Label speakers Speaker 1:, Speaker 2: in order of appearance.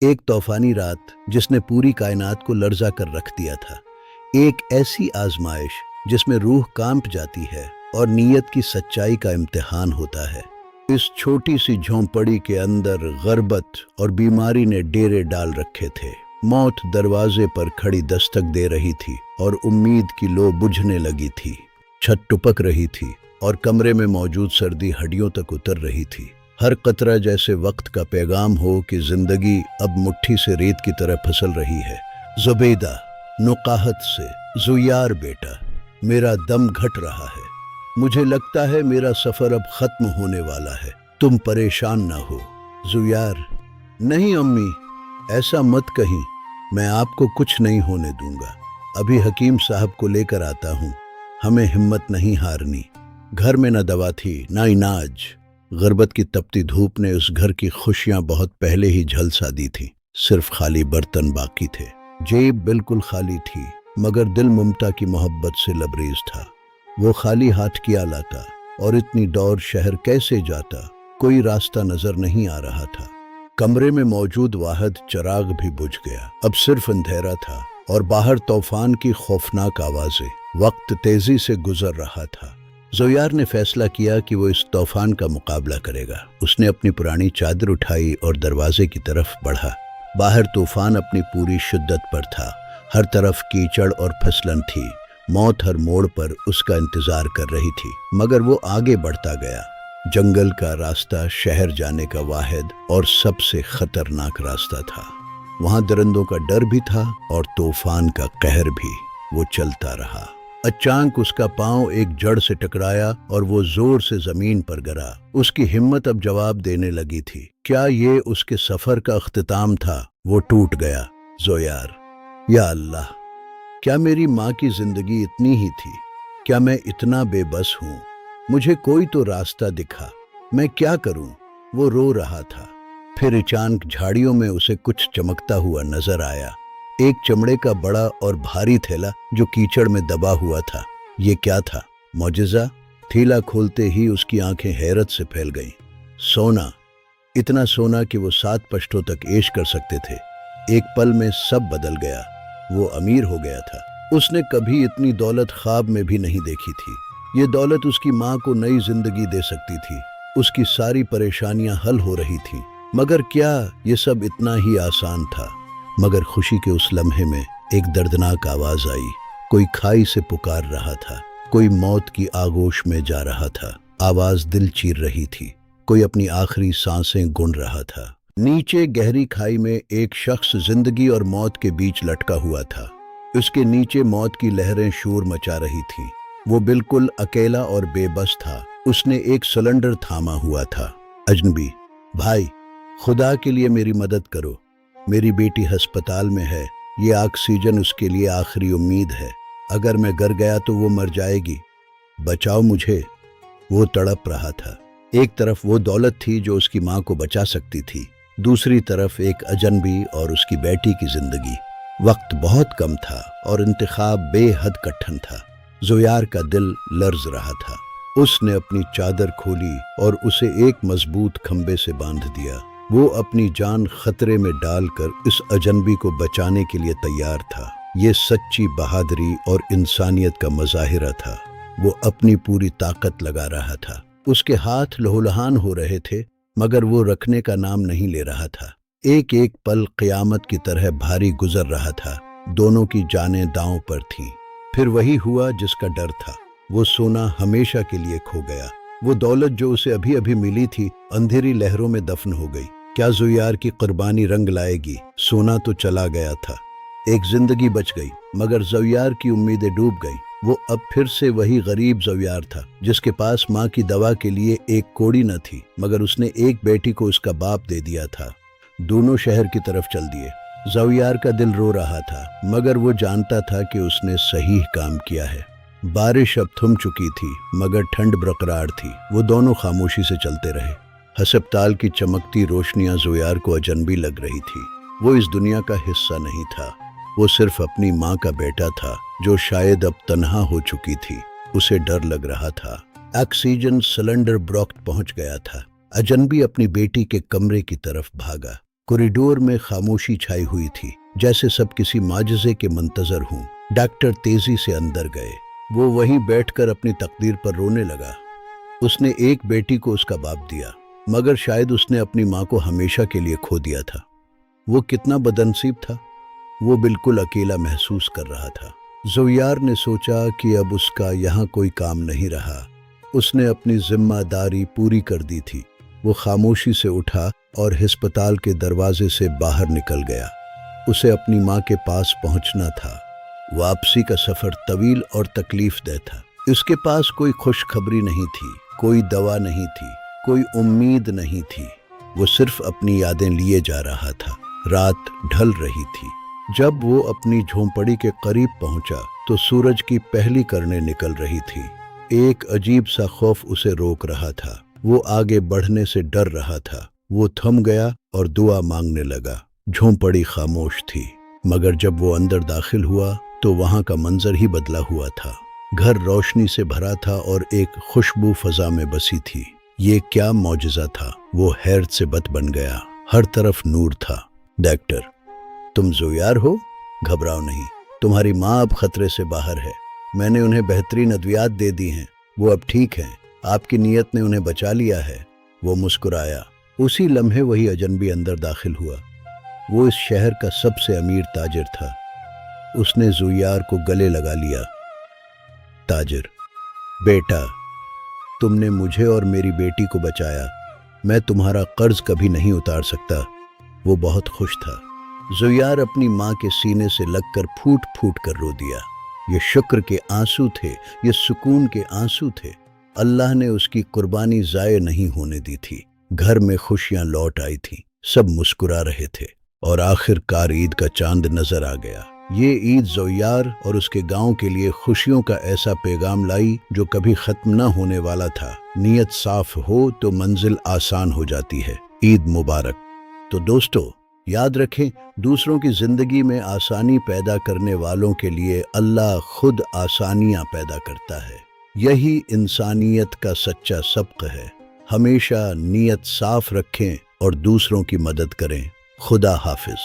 Speaker 1: ایک तूफानी रात जिसने पूरी कायनात को लर्जा कर रख दिया था। एक ऐसी आजमाइश जिसमें रूह कांप जाती है और नीयत की सच्चाई का इम्तिहान होता है। इस छोटी सी झोंपड़ी के अंदर गरबत और बीमारी ने डेरे डाल रखे थे। मौत दरवाजे पर खड़ी दस्तक दे रही थी और उम्मीद की लो बुझने लगी थी। छत टुपक रही थी और कमरे में मौजूद सर्दी हड्डियों तक उतर रही थी। हर कतरा जैसे वक्त का पैगाम हो कि जिंदगी अब मुट्ठी से रेत की तरह फिसल रही है। जुबैदा नुकाहत से, जुयार बेटा, मेरा दम घट रहा है। मुझे लगता है मेरा सफर अब खत्म होने वाला है। तुम परेशान ना हो। जुयार, नहीं अम्मी, ऐसा मत कहीं। मैं आपको कुछ नहीं होने दूंगा। अभी हकीम साहब को लेकर आता हूँ। हमें हिम्मत नहीं हारनी। घर में न दवा थी ना इनाज। गुर्बत की तपती धूप ने उस घर की खुशियां बहुत पहले ही झलसा दी थी। सिर्फ खाली बर्तन बाकी थे। जेब बिल्कुल खाली थी, मगर दिल ममता की मोहब्बत से लबरेज था। वो खाली हाथ क्या लाता और इतनी दौड़ शहर कैसे जाता, कोई रास्ता नजर नहीं आ रहा था। कमरे में मौजूद वाहिद चिराग भी बुझ गया। अब सिर्फ अंधेरा था और बाहर तूफान की खौफनाक आवाजें। वक्त तेजी से गुजर रहा था। ज़ोयार ने फैसला किया कि वो इस तूफान का मुकाबला करेगा। उसने अपनी पुरानी चादर उठाई और दरवाजे की तरफ बढ़ा। बाहर तूफान अपनी पूरी शिद्दत पर था। हर तरफ कीचड़ और फिसलन थी। मौत हर मोड़ पर उसका इंतजार कर रही थी, मगर वो आगे बढ़ता गया। जंगल का रास्ता शहर जाने का वाहिद और सबसे खतरनाक रास्ता था। वहां दरिंदों का डर भी था और तूफान का कहर भी। वो चलता रहा। अचानक उसका पांव एक जड़ से टकराया और वो जोर से जमीन पर गिरा। उसकी हिम्मत अब जवाब देने लगी थी। क्या ये उसके सफर का अख्तिताम था? वो टूट गया। ज़ोयार, या अल्लाह, क्या मेरी माँ की जिंदगी इतनी ही थी? क्या मैं इतना बेबस हूँ? मुझे कोई तो रास्ता दिखा। मैं क्या करूं? वो रो रहा था। फिर अचानक झाड़ियों में उसे कुछ चमकता हुआ नजर आया। एक चमड़े का बड़ा और भारी थैला जो कीचड़ में दबा हुआ था। ये क्या था? मौजिज़ा? थैला खोलते ही उसकी आंखें हैरत से फैल गईं। सोना, इतना सोना कि वो 7 पश्तों तक ऐश कर सकते थे। एक पल में सब बदल गया। वो अमीर हो गया था। उसने कभी इतनी दौलत ख्वाब में भी नहीं देखी थी। ये दौलत उसकी माँ को नई जिंदगी दे सकती थी। उसकी सारी परेशानियां हल हो रही थी। मगर क्या ये सब इतना ही आसान था? मगर खुशी के उस लम्हे में एक दर्दनाक आवाज आई। कोई खाई से पुकार रहा था। कोई मौत की आगोश में जा रहा था। आवाज दिल चीर रही थी। कोई अपनी आखिरी सांसें गुन रहा था। नीचे गहरी खाई में एक शख्स जिंदगी और मौत के बीच लटका हुआ था। उसके नीचे मौत की लहरें शोर मचा रही थीं। वो बिल्कुल अकेला और बेबस था। उसने एक सिलेंडर थामा हुआ था। अजनबी, भाई, खुदा के लिए मेरी मदद करो। मेरी बेटी अस्पताल में है। ये ऑक्सीजन उसके लिए आखिरी उम्मीद है। अगर मैं गिर गया तो वो मर जाएगी। बचाओ मुझे। वो तड़प रहा था। एक तरफ वो दौलत थी जो उसकी माँ को बचा सकती थी, दूसरी तरफ एक अजनबी और उसकी बेटी की जिंदगी। वक्त बहुत कम था और इंतखाब बेहद कठिन था। ज़ोयार का दिल लर्ज रहा था। उसने अपनी चादर खोली और उसे एक मजबूत खंबे से बांध दिया। वो अपनी जान खतरे में डालकर इस अजनबी को बचाने के लिए तैयार था। ये सच्ची बहादुरी और इंसानियत का मज़ाहिरा था। वो अपनी पूरी ताकत लगा रहा था। उसके हाथ लहूलुहान हो रहे थे, मगर वो रखने का नाम नहीं ले रहा था। एक एक पल क़यामत की तरह भारी गुजर रहा था। दोनों की जानें दांव पर थीं। फिर वही हुआ जिसका डर था। वो सोना हमेशा के लिए खो गया। वो दौलत जो उसे अभी अभी मिली थी, अंधेरी लहरों में दफन हो गई। क्या ज़ोयार की कुर्बानी रंग लाएगी? सोना तो चला गया था। एक जिंदगी बच गई, मगर ज़ोयार की उम्मीदें डूब गईं। वो अब फिर से वही गरीब ज़ोयार था, जिसके पास माँ की दवा के लिए एक कौड़ी न थी, मगर उसने एक बेटी को उसका बाप दे दिया था। दोनों शहर की तरफ चल दिए। ज़ोयार का दिल रो रहा था, मगर वो जानता था कि उसने सही काम किया है। बारिश अब थम चुकी थी, मगर ठंड बरकरार थी। वो दोनों खामोशी से चलते रहे। अस्पताल की चमकती रोशनियां ज़ोयार को अजनबी लग रही थी। वो इस दुनिया का हिस्सा नहीं था। वो सिर्फ अपनी माँ का बेटा था, जो शायद अब तन्हा हो चुकी थी। उसे डर लग रहा था। ऑक्सीजन सिलेंडर ब्रॉक्ट पहुंच गया था। अजनबी अपनी बेटी के कमरे की तरफ भागा। कॉरिडोर में खामोशी छाई हुई थी, जैसे सब किसी माजज़े के मंतजर हों। डॉक्टर तेजी से अंदर गए। वो वहीं बैठकर अपनी तकदीर पर रोने लगा। उसने एक बेटी को उसका बाप दिया, मगर शायद उसने अपनी माँ को हमेशा के लिए खो दिया था। वो कितना बदनसीब था। वो बिल्कुल अकेला महसूस कर रहा था। ज़ोयार ने सोचा कि अब उसका यहाँ कोई काम नहीं रहा। उसने अपनी जिम्मेदारी पूरी कर दी थी। वो खामोशी से उठा और अस्पताल के दरवाजे से बाहर निकल गया। उसे अपनी माँ के पास पहुँचना था। वापसी का सफ़र तवील और तकलीफदेह था। उसके पास कोई खुशखबरी नहीं थी, कोई दवा नहीं थी, कोई उम्मीद नहीं थी। वो सिर्फ अपनी यादें लिए जा रहा था। रात ढल रही थी। जब वो अपनी झोंपड़ी के करीब पहुंचा तो सूरज की पहली किरणें निकल रही थी। एक अजीब सा खौफ उसे रोक रहा था। वो आगे बढ़ने से डर रहा था। वो थम गया और दुआ मांगने लगा। झोंपड़ी खामोश थी, मगर जब वो अंदर दाखिल हुआ तो वहां का मंजर ही बदला हुआ था। घर रोशनी से भरा था और एक खुशबू फजा में बसी थी। ये क्या मौजज़ा था। वो हैरत से बत बन गया। हर तरफ नूर था। डॉक्टर, तुम ज़ोयार हो? घबराओ नहीं, तुम्हारी माँ अब खतरे से बाहर है। मैंने उन्हें बेहतरीन अद्वियात दे दी हैं। वो अब ठीक हैं। आपकी नीयत ने उन्हें बचा लिया है। वो मुस्कुराया। उसी लम्हे वही अजनबी अंदर दाखिल हुआ। वो इस शहर का सबसे अमीर ताजिर था। उसने ज़ोयार को गले लगा लिया। ताजिर, बेटा, तुमने मुझे और मेरी बेटी को बचाया। मैं तुम्हारा कर्ज कभी नहीं उतार सकता। वो बहुत खुश था। ज़ोयार अपनी माँ के सीने से लगकर फूट फूट कर रो दिया। ये शुक्र के आंसू थे, ये सुकून के आंसू थे। अल्लाह ने उसकी कुर्बानी ज़ाय नहीं होने दी थी। घर में खुशियाँ लौट आई थीं। सब मुस्कुरा रहे थे और आखिरकार ईद का चांद नजर आ गया। ये ईद ज़ोयार और उसके गांव के लिए खुशियों का ऐसा पैगाम लाई जो कभी खत्म न होने वाला था। नीयत साफ हो तो मंजिल आसान हो जाती है। ईद मुबारक। तो दोस्तों, याद रखें, दूसरों की जिंदगी में आसानी पैदा करने वालों के लिए अल्लाह खुद आसानियां पैदा करता है। यही इंसानियत का सच्चा सबक है। हमेशा नीयत साफ रखें और दूसरों की मदद करें। खुदा हाफिज।